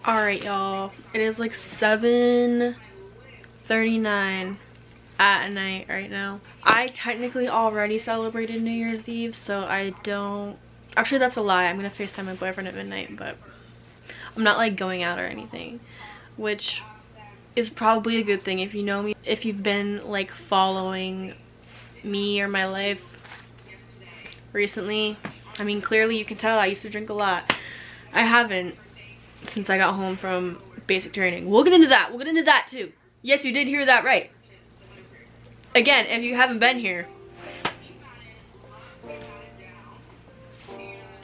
Alright, y'all. It is like 7:39 at night right now. I technically already celebrated New Year's Eve, so I don't... Actually, that's a lie. I'm gonna FaceTime my boyfriend at midnight, but I'm not like going out or anything, which is probably a good thing. If you know me, if you've been like following me or my life recently, I mean, clearly you can tell I used to drink a lot. I haven't since I got home from basic training. We'll get into that. We'll get into that too. Yes, you did hear that right. Again, if you haven't been here,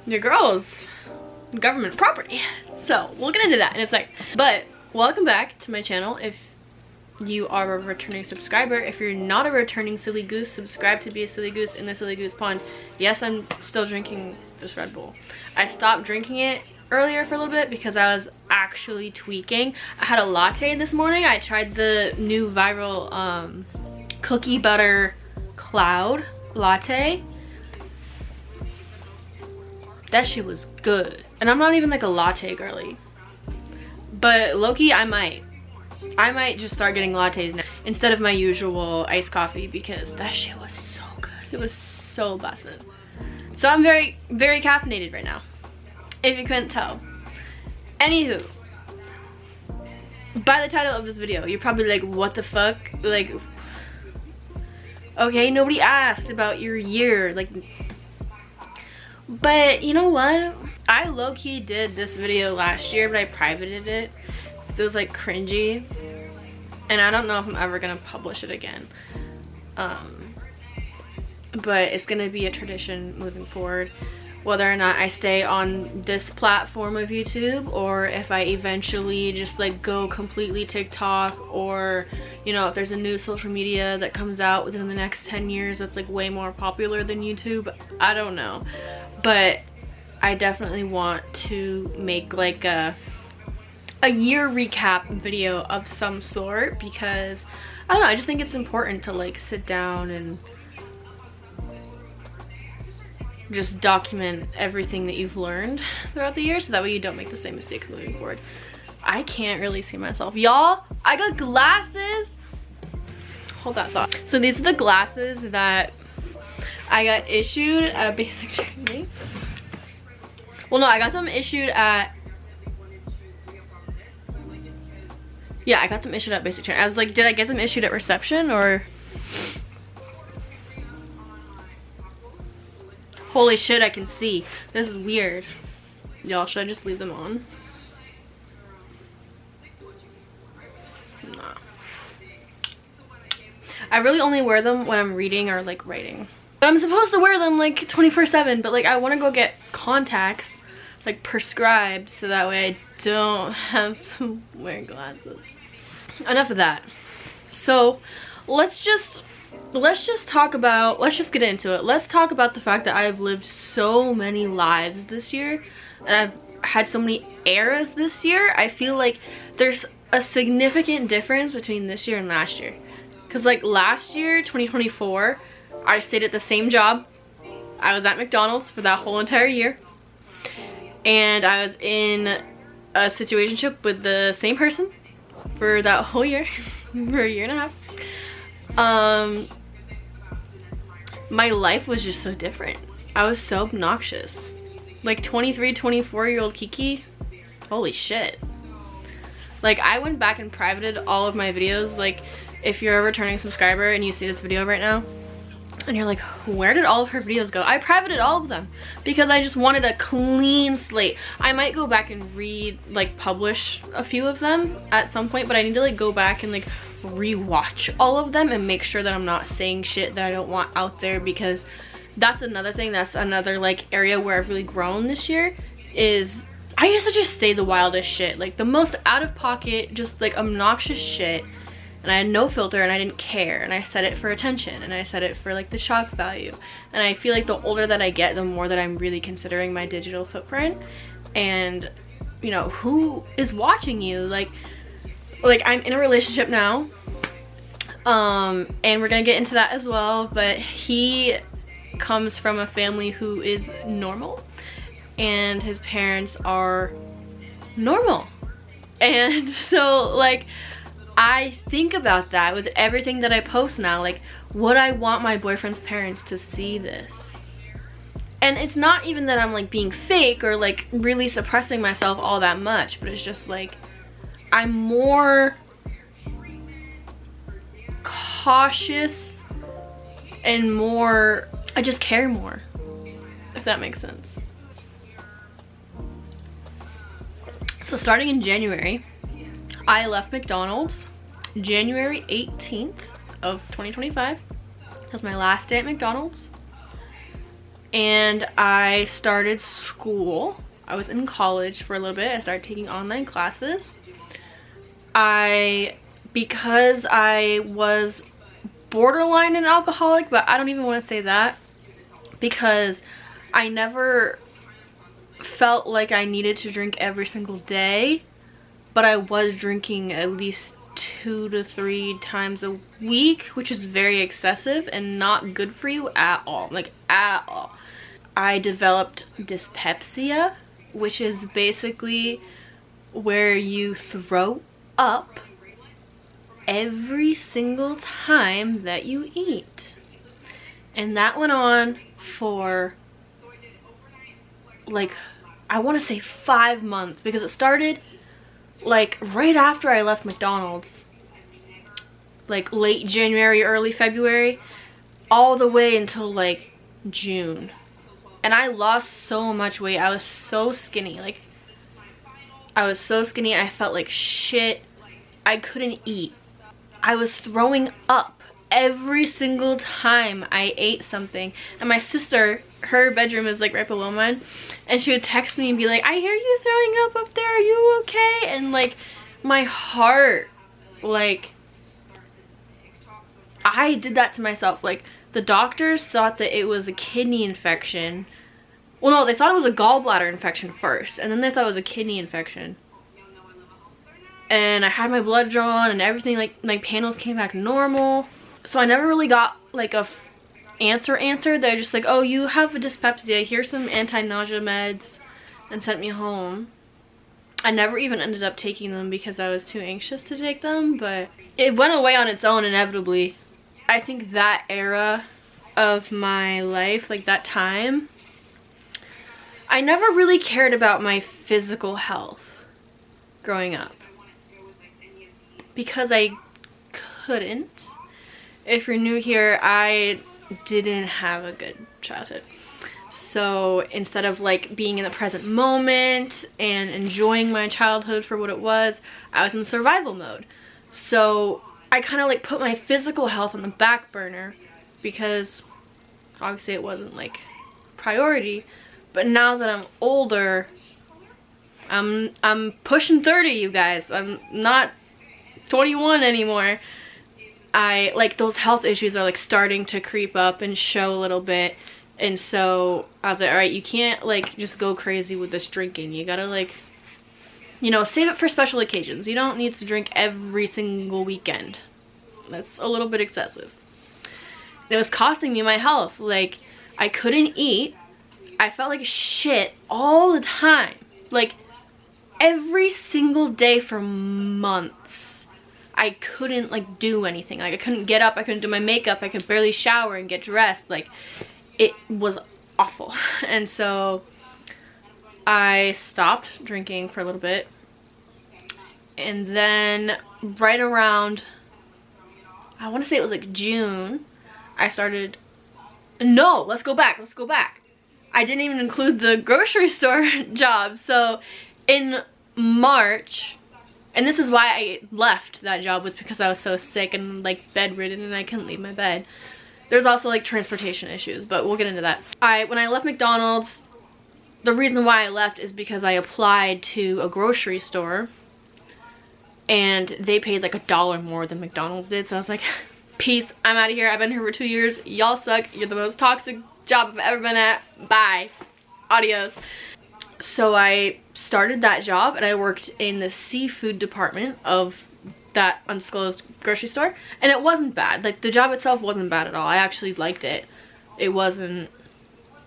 your girl's government property. So we'll get into that in a sec. But welcome back to my channel. If you are a returning subscriber, if you're not a returning silly goose, subscribe to be a silly goose in the silly goose pond. Yes, I'm still drinking this Red Bull. I stopped drinking it earlier for a little bit because I was actually tweaking. I had a latte this morning. I tried the new viral cookie butter cloud latte. That shit was good. And I'm not even like a latte girly, but low-key I might just start getting lattes now instead of my usual iced coffee, because that shit was so good. It was so bussin'. So I'm very, very caffeinated right now, if you couldn't tell. Anywho, by the title of this video, you're probably like, what the fuck? Like, okay, nobody asked about your year, like, but you know what? I low-key did this video last year, but I privated it because it was like cringy, and I don't know if I'm ever gonna publish it again. But it's gonna be a tradition moving forward, whether or not I stay on this platform of YouTube, or if I eventually just like go completely TikTok, or you know, if there's a new social media that comes out within the next 10 years that's like way more popular than YouTube. I don't know, but I definitely want to make like a year recap video of some sort, because I don't know, I just think it's important to like sit down and just document everything that you've learned throughout the year, so that way you don't make the same mistakes moving forward. I can't really see myself. Y'all, I got glasses. Hold that thought. So these are the glasses that I got issued at basic training. Well, no, I got them issued at... Yeah, I got them issued at basic training. I was like, did I get them issued at reception or... Holy shit, I can see. This is weird. Y'all, should I just leave them on? Nah. I really only wear them when I'm reading or like writing. But I'm supposed to wear them like 24/7, but like I want to go get contacts like prescribed, so that way I don't have to wear glasses. Enough of that. So let's just talk about, let's just get into it. Let's talk about the fact that I've lived so many lives this year, and I've had so many eras this year. I feel like there's a significant difference between this year and last year, because like last year, 2024, I stayed at the same job. I was at McDonald's for that whole entire year, and I was in a situationship with the same person for that whole year, for a year and a half. My life was just so different. I was so obnoxious. Like 23, 24-year-old Kiki, holy shit. Like I went back and privated all of my videos. Like if you're a returning subscriber and you see this video right now and you're like, where did all of her videos go? I privated all of them because I just wanted a clean slate. I might go back and publish a few of them at some point, but I need to like go back and like rewatch all of them and make sure that I'm not saying shit that I don't want out there, because that's another thing, that's another like area where I've really grown this year. Is I used to just say the wildest shit, like the most out of pocket, just like obnoxious shit, and I had no filter and I didn't care, and I said it for attention and I said it for like the shock value. And I feel like the older that I get, the more that I'm really considering my digital footprint and, you know, who is watching you. Like I'm in a relationship now, and we're gonna get into that as well, but he comes from a family who is normal, and his parents are normal. And so like I think about that with everything that I post now. Like, would I want my boyfriend's parents to see this? And it's not even that I'm like being fake or like really suppressing myself all that much, but it's just like I'm more cautious and more, I just care more, if that makes sense. So starting in January, I left McDonald's January 18th of 2025. That was my last day at McDonald's. And I started school. I was in college for a little bit. I started taking online classes. Because I was borderline an alcoholic, but I don't even want to say that, because I never felt like I needed to drink every single day, but I was drinking at least 2 to 3 times a week, which is very excessive and not good for you at all, like at all. I developed dyspepsia, which is basically where you throw up every single time that you eat. And that went on for like, I want to say 5 months, because it started like right after I left McDonald's, like late January, early February, all the way until like June. And I lost so much weight. I was so skinny. Like, I was so skinny. I felt like shit. I couldn't eat. I was throwing up every single time I ate something. And my sister, her bedroom is like right below mine, and she would text me and be like, I hear you throwing up there, are you okay? And like my heart, like, I did that to myself. Like, the doctors thought that it was a kidney infection. Well, no, they thought it was a gallbladder infection first, and then they thought it was a kidney infection. And I had my blood drawn and everything, like my panels came back normal. So I never really got like a answer. They're just like, oh, you have a dyspepsia, here's some anti-nausea meds, and sent me home. I never even ended up taking them because I was too anxious to take them, but it went away on its own inevitably. I think that era of my life, like that time, I never really cared about my physical health growing up, because I couldn't. If you're new here, I didn't have a good childhood. So instead of like being in the present moment and enjoying my childhood for what it was, I was in survival mode. So I kind of like put my physical health on the back burner, because obviously it wasn't like priority. But now that I'm older, I'm pushing 30, you guys. I'm not 21 anymore. I like, those health issues are like starting to creep up and show a little bit. And so I was like, all right, you can't like just go crazy with this drinking. You gotta like, you know, save it for special occasions. You don't need to drink every single weekend. That's a little bit excessive. It was costing me my health. Like, I couldn't eat. I felt like shit all the time. Like, every single day for months. I couldn't like do anything. Like, I couldn't get up, I couldn't do my makeup, I could barely shower and get dressed. Like, it was awful. And so I stopped drinking for a little bit, and then right around, I want to say it was like June, I started, no, let's go back. I didn't even include the grocery store job. So in March, and this is why I left that job, was because I was so sick and like bedridden and I couldn't leave my bed. There's also like transportation issues, but we'll get into that. When I left McDonald's, the reason why I left is because I applied to a grocery store and they paid like $1 more than McDonald's did. So I was like, peace, I'm out of here. I've been here for 2 years. Y'all suck. You're the most toxic job I've ever been at. Bye. Adios. So I started that job and I worked in the seafood department of that undisclosed grocery store, and it wasn't bad. Like, the job itself wasn't bad at all. I actually liked it. It wasn't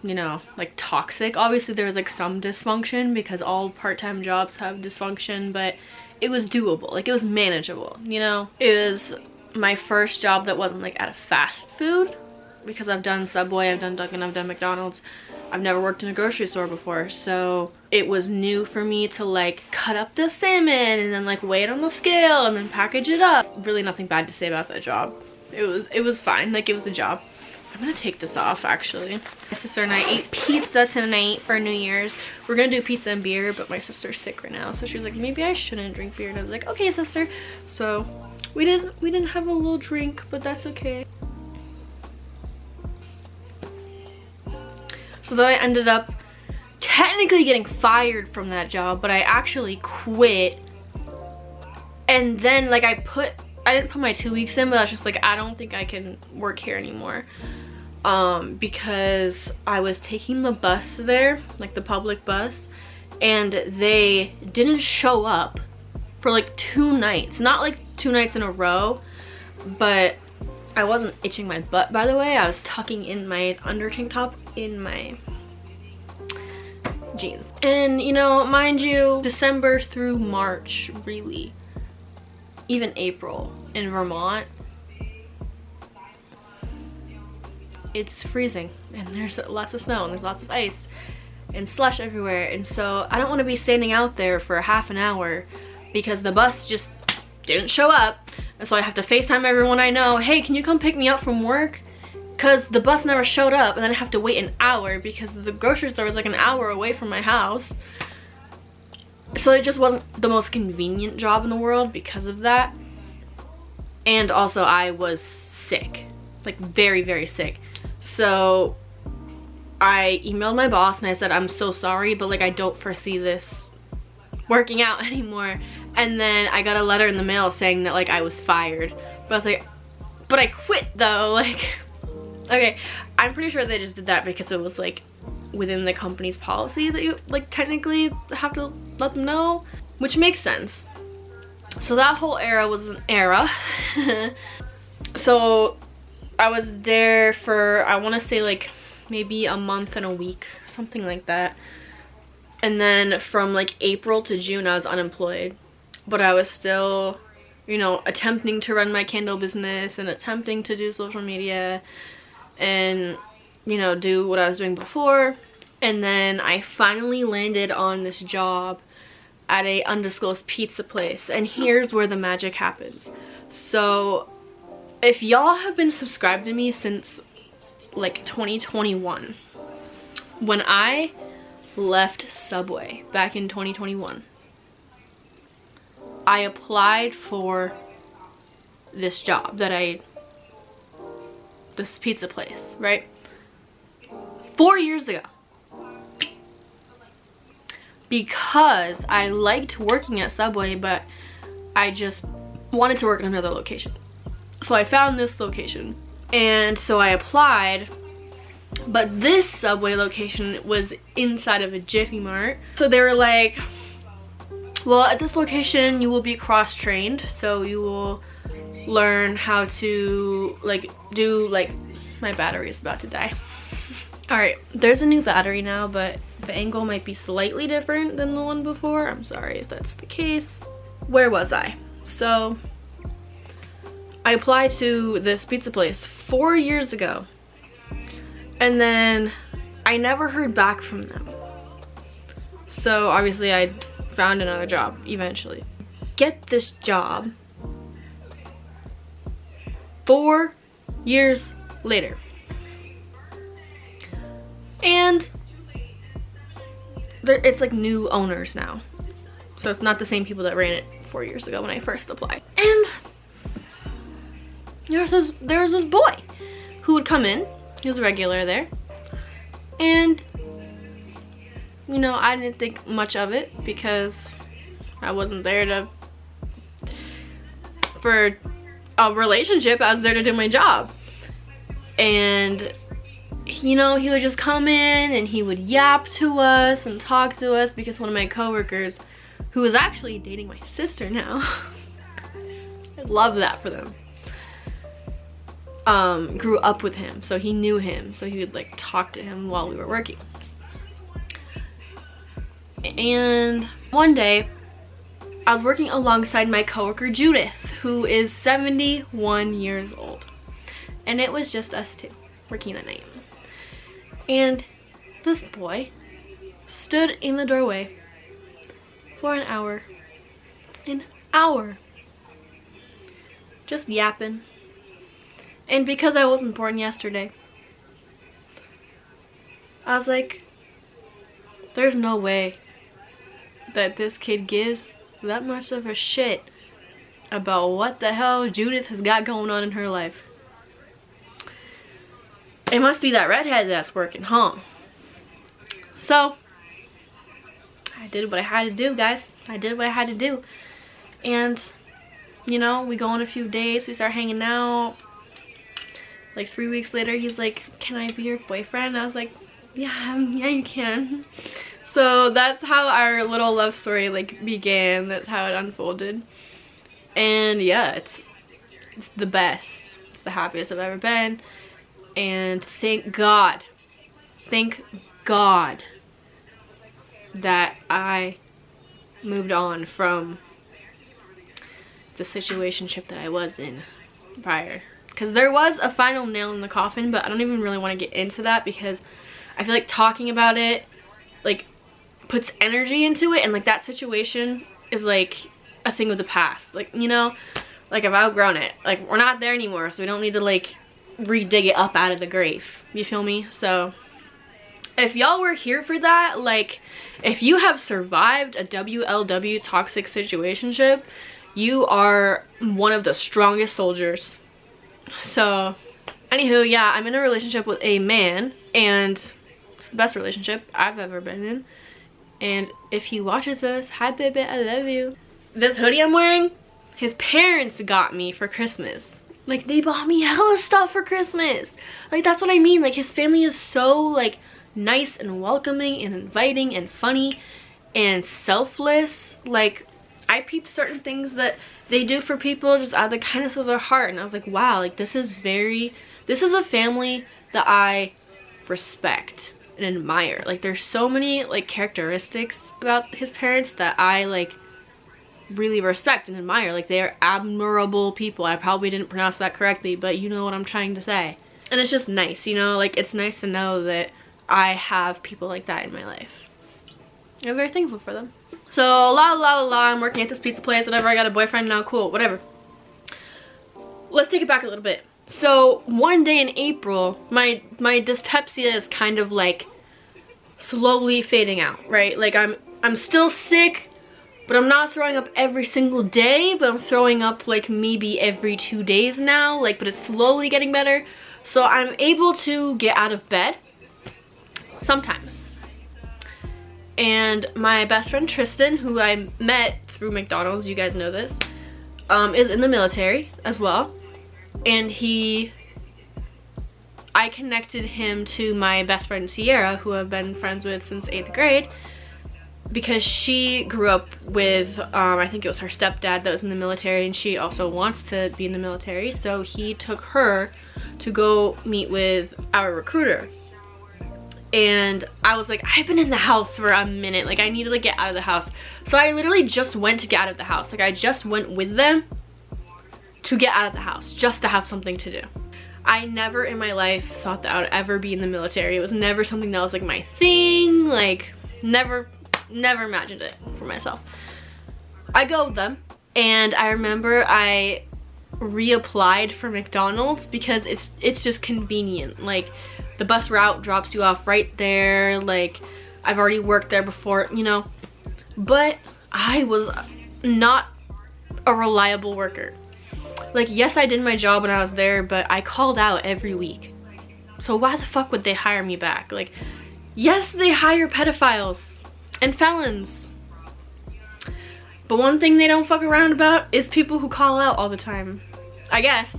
you know, like toxic. Obviously there was like some dysfunction because all part-time jobs have dysfunction, but it was doable, like it was manageable, you know. It was my first job that wasn't like at a fast food, because I've done Subway, I've done Dunkin', I've done McDonald's. I've never worked in a grocery store before, so it was new for me to like cut up the salmon and then like weigh it on the scale and then package it up. Really nothing bad to say about that job. It was fine, like it was a job. I'm gonna take this off actually. My sister and I ate pizza tonight for New Year's. We're gonna do pizza and beer, but my sister's sick right now, so she was like, maybe I shouldn't drink beer. And I was like, okay, sister. So we didn't have a little drink, but that's okay. So then I ended up technically getting fired from that job, but I actually quit. And then like I didn't put my 2 weeks in, but I was just like, I don't think I can work here anymore. Because I was taking the bus there, like the public bus, and they didn't show up for like 2 nights. Not like 2 nights in a row, but I wasn't itching my butt, by the way. I was tucking in my under tank top in my jeans. And you know, mind you, December through March, really, even April in Vermont, it's freezing and there's lots of snow and there's lots of ice and slush everywhere. And so I don't want to be standing out there for half an hour because the bus just didn't show up. And so I have to FaceTime everyone I know, hey, can you come pick me up from work? Because the bus never showed up, and then I have to wait an hour because the grocery store was like an hour away from my house. So it just wasn't the most convenient job in the world because of that. And also I was sick, like very, very sick. So I emailed my boss and I said, I'm so sorry, but like I don't foresee this working out anymore. And then I got a letter in the mail saying that like I was fired. But I was like, but I quit though, like, okay. I'm pretty sure they just did that because it was like within the company's policy that you like technically have to let them know, which makes sense. So that whole era was an era. So I was there for, I want to say like maybe a month and a week, something like that. And then from like April to June I was unemployed, but I was still, you know, attempting to run my candle business and attempting to do social media and, you know, do what I was doing before. And then I finally landed on this job at a undisclosed pizza place, and here's where the magic happens. So if y'all have been subscribed to me since like 2021, when I left Subway back in 2021, I applied for this job this pizza place, right? 4 years ago. Because I liked working at Subway, but I just wanted to work in another location. So I found this location, and so I applied, but this Subway location was inside of a Jiffy Mart. So they were like, well, at this location you will be cross-trained, so you will learn how to like do, like, my battery is about to die. All right, there's a new battery now, but the angle might be slightly different than the one before. I'm sorry if that's the case. Where was I? So I applied to this pizza place 4 years ago, and then I never heard back from them. So obviously I found another job eventually. Get this job 4 years later. And it's like new owners now. So it's not the same people that ran it 4 years ago when I first applied. And there was this boy who would come in. He was a regular there. And, you know, I didn't think much of it because I wasn't there for a relationship. I was there to do my job. And, you know, he would just come in and he would yap to us and talk to us because one of my coworkers, who was actually dating my sister now, I love that for them. grew up with him, so he knew him, so he would like talk to him while we were working. And one day I was working alongside my coworker Judith, who is 71 years old, and it was just us two working that night. And this boy stood in the doorway for an hour, just yapping. And because I wasn't born yesterday, I was like, there's no way that this kid gives that much of a shit about what the hell Judith has got going on in her life. It must be that redhead that's working, huh? So I did what I had to do, guys. I did what I had to do. And you know, we go on a few dates, we start hanging out. Like 3 weeks later, he's like, can I be your boyfriend? I was like, yeah, you can. So that's how our little love story like began. That's how it unfolded. And yeah, it's the best. It's the happiest I've ever been. And thank God that I moved on from the situationship that I was in prior. Because there was a final nail in the coffin, but I don't even really want to get into that because I feel like talking about it like puts energy into it, and like that situation is like a thing of the past. Like, you know, like I've outgrown it. Like we're not there anymore, so we don't need to like re-dig it up out of the grave. You feel me? So if y'all were here for that, like if you have survived a WLW toxic situationship, you are one of the strongest soldiers. So anywho, yeah, I'm in a relationship with a man, and it's the best relationship I've ever been in. And if he watches this, hi baby, I love you. This hoodie I'm wearing, his parents got me for Christmas. Like they bought me hella stuff for Christmas. Like that's what I mean. Like his family is so like nice and welcoming and inviting and funny and selfless. Like I peeped certain things that they do for people just out of the kindness of their heart, and I was like, wow, like this is a family that I respect and admire. Like there's so many like characteristics about his parents that I like really respect and admire. Like they are admirable people. I probably didn't pronounce that correctly, but you know what I'm trying to say. And it's just nice, you know, like it's nice to know that I have people like that in my life. I'm very thankful for them. So I'm working at this pizza place, whatever, I got a boyfriend now, cool, whatever. Let's take it back a little bit. So one day in April, my dyspepsia is kind of like slowly fading out, right? Like I'm still sick, but I'm not throwing up every single day, but I'm throwing up like maybe every 2 days now, like, but it's slowly getting better. So I'm able to get out of bed sometimes. And my best friend Tristan, who I met through McDonald's, you guys know this, is in the military as well. And I connected him to my best friend Sierra, who I've been friends with since 8th grade, because she grew up with, I think it was her stepdad that was in the military, and she also wants to be in the military. So he took her to go meet with our recruiter. And I was like, I've been in the house for a minute, like I need to like get out of the house. So I literally just went to get out of the house. Like I just went with them to get out of the house, just to have something to do. I never in my life thought that I would ever be in the military. It was never something that was like my thing, like never imagined it for myself. I go with them, and I remember I reapplied for McDonald's because it's just convenient. Like the bus route drops you off right there. Like I've already worked there before, you know, but I was not a reliable worker. Like yes, I did my job when I was there, but I called out every week. So why the fuck would they hire me back? Like yes, they hire pedophiles and felons, but one thing they don't fuck around about is people who call out all the time. I guess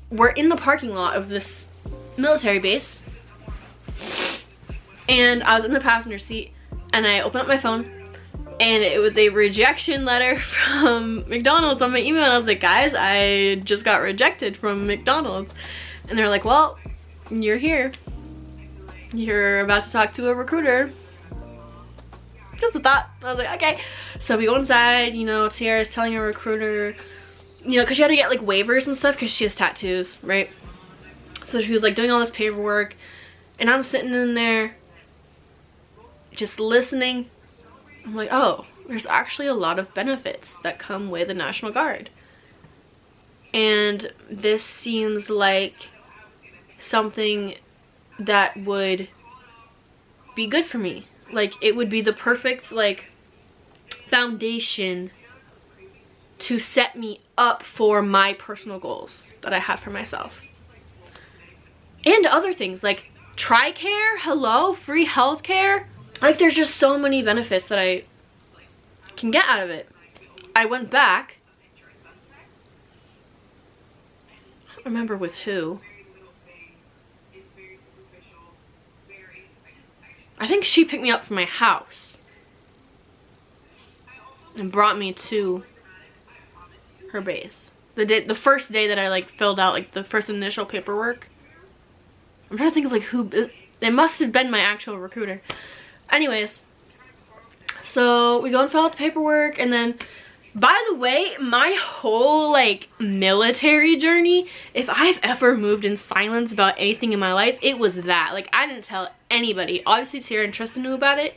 we're in the parking lot of this military base, and I was in the passenger seat, and I opened up my phone, and it was a rejection letter from McDonald's on my email. And I was like, guys, I just got rejected from McDonald's. And they're like, well, you're here. You're about to talk to a recruiter. Just a thought. I was like, okay. So we go inside, you know, Tiara's telling a recruiter, you know, because she had to get like waivers and stuff because she has tattoos, right? So she was like doing all this paperwork, and I'm sitting in there just listening. I'm like, oh, there's actually a lot of benefits that come with the National Guard. And this seems like something that would be good for me. Like, it would be the perfect, like, foundation to set me up for my personal goals that I have for myself. And other things, like TRICARE, hello, free healthcare. Like, there's just so many benefits that I can get out of it. I went back. I don't remember with who. I think she picked me up from my house and brought me to her base. The first day that I like filled out like the first initial paperwork. I'm trying to think of like who, it must have been my actual recruiter. Anyways, so we go and fill out the paperwork, and then, by the way, my whole like military journey, if I've ever moved in silence about anything in my life, it was that. Like, I didn't tell anybody. Obviously Tiara and Tristan knew about it,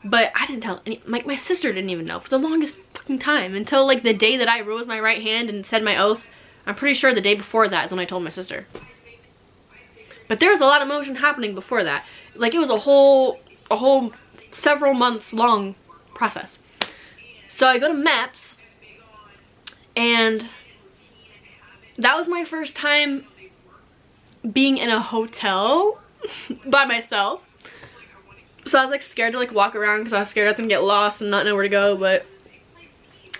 but I didn't tell any, like my sister didn't even know for the longest fucking time, until like the day that I rose my right hand and said my oath. I'm pretty sure the day before that is when I told my sister. But there was a lot of motion happening before that. Like, it was a whole several months long process. So I go to MEPS, and that was my first time being in a hotel by myself. So I was like scared to like walk around because I was scared I was gonna get lost and not know where to go, but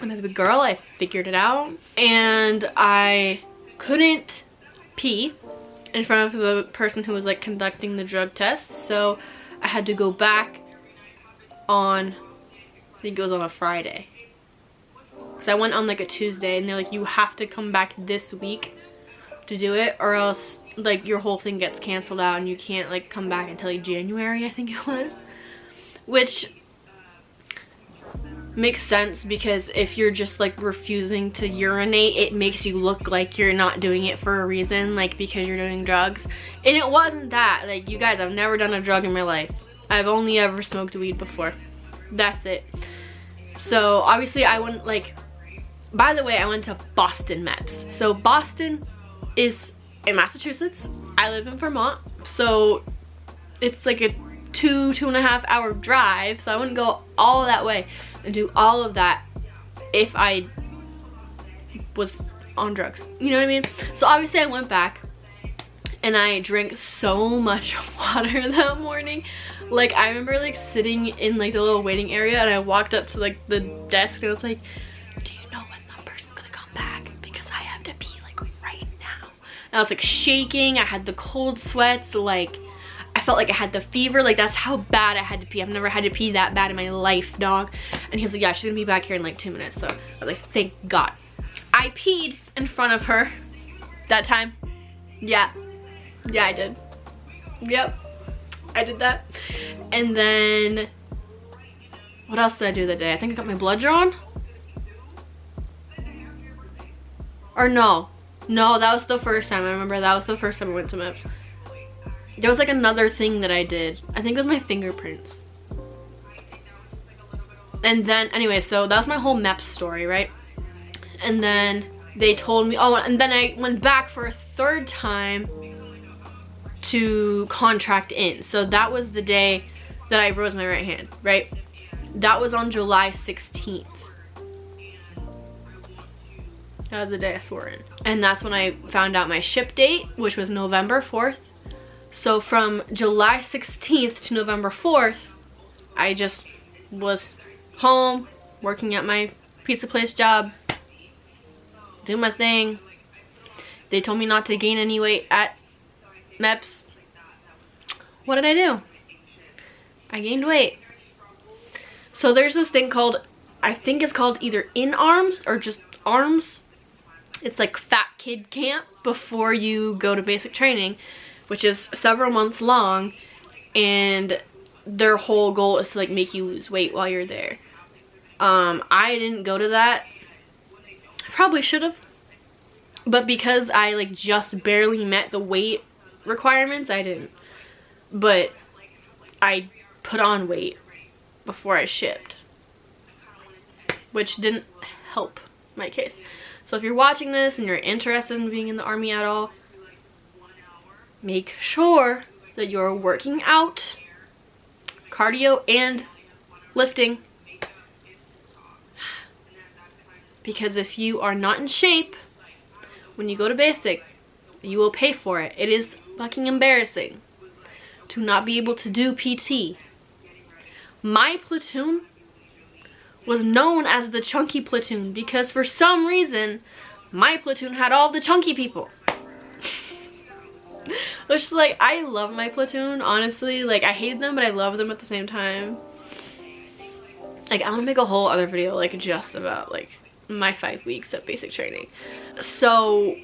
I'm a big girl, I figured it out. And I couldn't pee in front of the person who was like conducting the drug test, so I had to go back on, I think it was on a Friday, because I went on like a Tuesday, and they're like, you have to come back this week to do it, or else like your whole thing gets canceled out and you can't like come back until like January, I think it was. Which makes sense, because if you're just like refusing to urinate, it makes you look like you're not doing it for a reason, like because you're doing drugs. And it wasn't that. Like, you guys, I've never done a drug in my life. I've only ever smoked weed before. That's it. So obviously I wouldn't like, by the way, I went to Boston MEPS. So Boston is in Massachusetts. I live in Vermont, so it's like a 2.5 hour drive, so I wouldn't go all that way and do all of that if I was on drugs, you know what I mean? So obviously I went back, and I drank so much water that morning. Like, I remember like sitting in like the little waiting area, and I walked up to like the desk, and I was like, do you know when that person's gonna come back? Because I have to pee like right now. And I was like shaking, I had the cold sweats, like I felt like I had the fever. Like, that's how bad I had to pee. I've never had to pee that bad in my life, dog. And he was like, yeah, she's gonna be back here in like 2 minutes. So I was like, thank God. I peed in front of her that time. Yeah, I did. Yep, I did that. And then what else did I do that day? I think I got my blood drawn. Or no, that was the first time. I remember that was the first time I went to MEPS. There was like another thing that I did. I think it was my fingerprints. And then, anyway, so that was my whole MEPS story, right? And then they told me, oh, and then I went back for a third time to contract in. So that was the day that I rose my right hand, right? That was on July 16th. That was the day I swore in. And that's when I found out my ship date, which was November 4th. So from July 16th to November 4th, I just was home, working at my pizza place job, doing my thing. They told me not to gain any weight at MEPS. What did I do? I gained weight. So there's this thing called, I think it's called either in arms or just arms. It's like fat kid camp before you go to basic training, which is several months long, and their whole goal is to like make you lose weight while you're there. I didn't go to that. I probably should have, but because I like just barely met the weight requirements, I didn't. But I put on weight before I shipped, which didn't help my case. So if you're watching this and you're interested in being in the Army at all, make sure that you're working out, cardio and lifting. Because if you are not in shape when you go to basic, you will pay for it. It is fucking embarrassing to not be able to do PT. My platoon was known as the chunky platoon because for some reason my platoon had all the chunky people. Which is like, I love my platoon, honestly. Like, I hate them, but I love them at the same time. Like, I want to make a whole other video like just about like my 5 weeks of basic training. So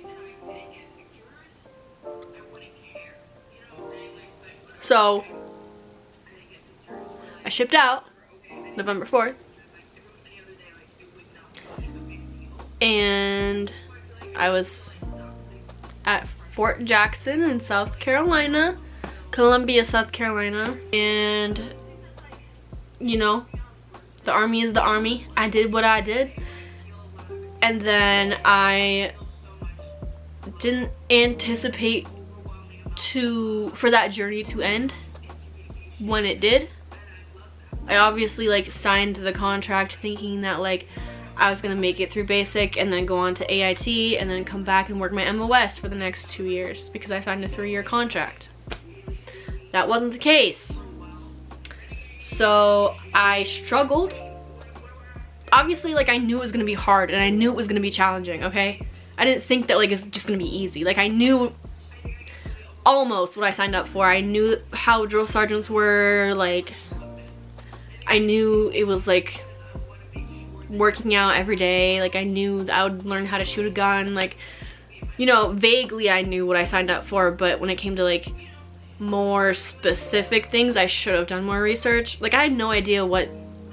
I shipped out November 4th, and I was at Fort Jackson in South Carolina, Columbia, South Carolina, and you know, the Army is the Army. I did what I did, and then I didn't anticipate for that journey to end when it did. I obviously like signed the contract thinking that like I was gonna make it through basic and then go on to AIT and then come back and work my MOS for the next 2 years because I signed a 3-year contract. That wasn't the case. So I struggled. Obviously, like, I knew it was gonna be hard and I knew it was gonna be challenging, okay? I didn't think that like it's just gonna be easy. Like, I knew almost what I signed up for. I knew how drill sergeants were, like I knew it was like working out every day. Like, I knew that I would learn how to shoot a gun. Like, you know, vaguely I knew what I signed up for, but when it came to like more specific things, I should have done more research. Like, I had no idea what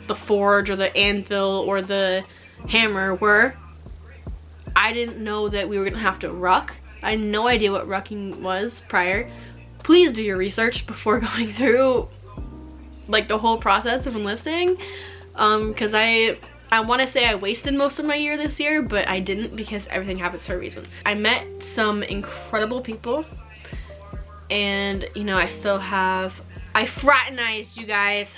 the forge or the anvil or the hammer were. I didn't know that we were gonna have to ruck. I had no idea what rucking was prior. Please do your research before going through like the whole process of enlisting, because I want to say I wasted most of my year this year, but I didn't, because everything happens for a reason. I met some incredible people, and you know, I fraternized, you guys.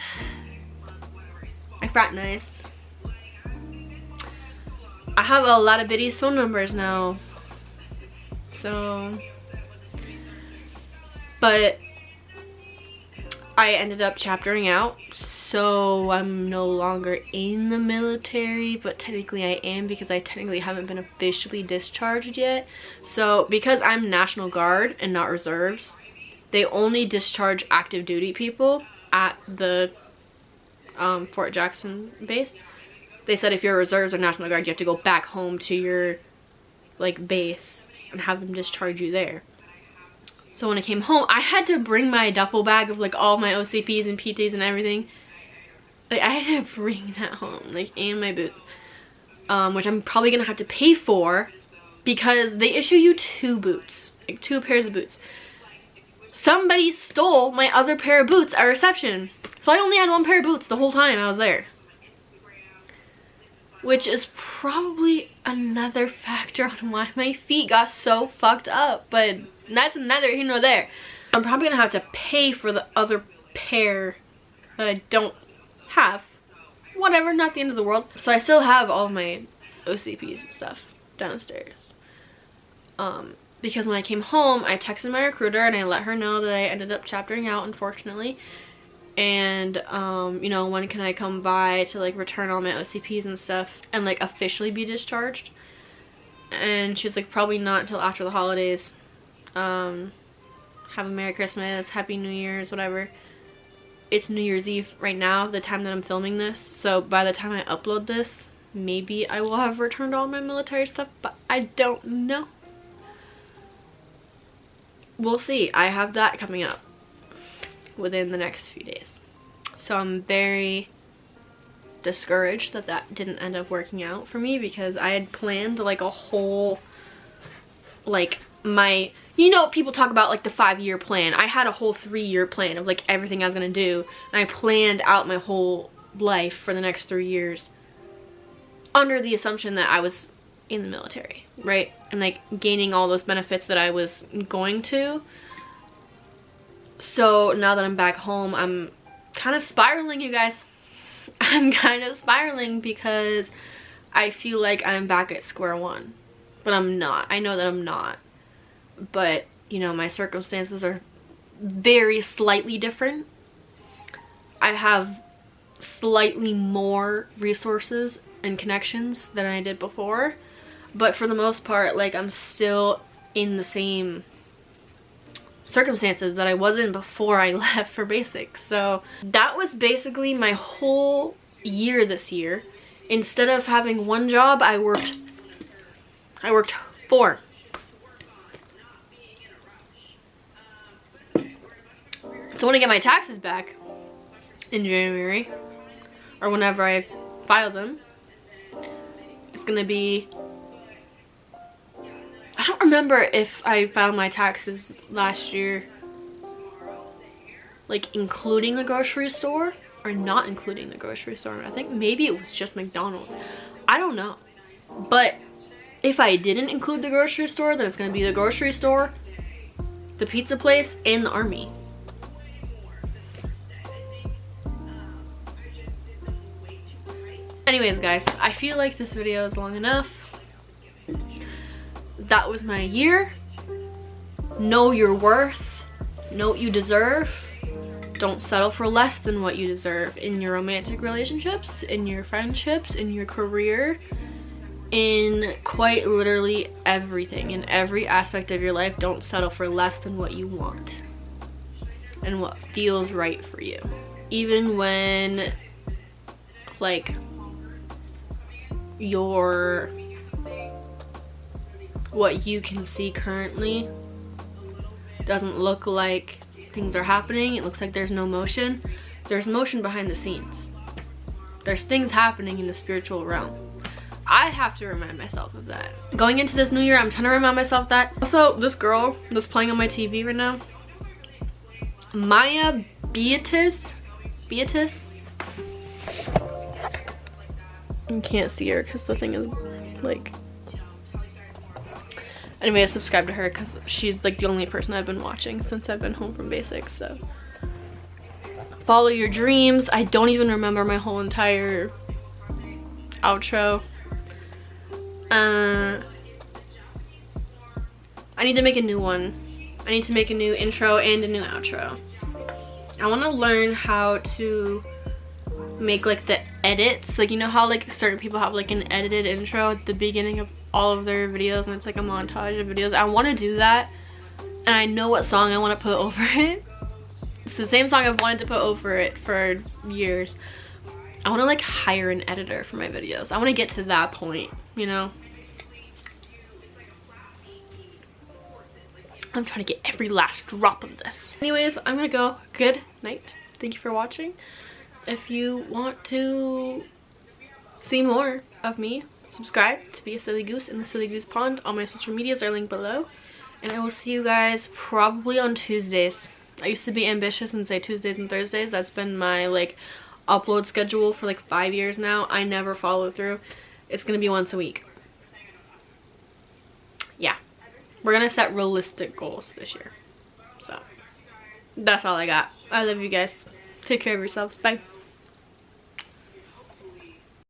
I fraternized. I have a lot of biddies' phone numbers now, so, but I ended up chaptering out, so I'm no longer in the military, but technically I am, because I technically haven't been officially discharged yet. So because I'm National Guard and not reserves, they only discharge active duty people at the Fort Jackson base. They said if you're reserves or National Guard, you have to go back home to your like base and have them discharge you there. So when I came home, I had to bring my duffel bag of like all my OCPs and PTs and everything. Like, I had to bring that home, like, and my boots, which I'm probably gonna have to pay for because they issue you 2 boots, like 2 pairs of boots. Somebody stole my other pair of boots at reception, so I only had 1 pair of boots the whole time I was there, which is probably another factor on why my feet got so fucked up, but that's neither here nor there. I'm probably gonna have to pay for the other pair that I don't have. Whatever, not the end of the world. So I still have all my OCPs and stuff downstairs. Because when I came home, I texted my recruiter and I let her know that I ended up chaptering out, unfortunately. And, you know, when can I come by to like return all my OCPs and stuff and like officially be discharged? And she was like, probably not until after the holidays. Have a Merry Christmas, Happy New Year's, whatever. it's New Year's Eve right now, the time that I'm filming this. So by the time I upload this, maybe I will have returned all my military stuff, but I don't know. We'll see. I have that coming up within the next few days. So I'm very discouraged that that didn't end up working out for me, because I had planned like a whole, like, my, you know, people talk about like the 5-year plan. I had a whole 3-year plan of like everything I was gonna do, and I planned out my whole life for the next 3 years under the assumption that I was in the military, right? And like gaining all those benefits that I was going to. So now that I'm back home, I'm kind of spiraling, you guys. I'm kind of spiraling because I feel like I'm back at square one, but I'm not. I know that I'm not. But, you know, my circumstances are very slightly different. I have slightly more resources and connections than I did before, but for the most part, like, I'm still in the same circumstances that I was in before I left for basics. So that was basically my whole year this year. Instead of having one job, I worked 4. So when I get my taxes back in January, or whenever I file them, it's gonna be, I don't remember if I filed my taxes last year like including the grocery store or not including the grocery store. I think maybe it was just McDonald's. I don't know. But if I didn't include the grocery store, then it's gonna be the grocery store, the pizza place, and the army. Anyways, guys, I feel like this video is long enough. That was my year. Know your worth. Know what you deserve. Don't settle for less than what you deserve in your romantic relationships, in your friendships, in your career, in quite literally everything. In every aspect of your life, don't settle for less than what you want and what feels right for you. Even when, like, what you can see currently doesn't look like things are happening. It looks like there's no motion. There's motion behind the scenes. There's things happening in the spiritual realm. I have to remind myself of that. Going into this new year, I'm trying to remind myself that. Also, this girl that's playing on my TV right now, Maya Beatis. You can't see her because the thing is like, anyway, I subscribe to her because she's like the only person I've been watching since I've been home from basics. So follow your dreams. I don't even remember my whole entire outro. I need to make a new one. I need to make a new intro and a new outro. I want to learn how to make like the edits, like, you know how like certain people have like an edited intro at the beginning of all of their videos and it's like a montage of videos. I want to do that, and I know what song I want to put over it. It's the same song I've wanted to put over it for years. I want to like hire an editor for my videos. I want to get to that point, you know. I'm trying to get every last drop of this. Anyways, I'm gonna go. Good night. Thank you for watching. If you want to see more of me, subscribe to be a silly goose in the silly goose pond. All my social medias are linked below, and I will see you guys probably on Tuesdays. I used to be ambitious and say Tuesdays and Thursdays. That's been my like upload schedule for like 5 years now. I never follow through. It's gonna be once a week. Yeah, we're gonna set realistic goals this year. So that's all I got. I love you guys. Take care of yourselves. Bye.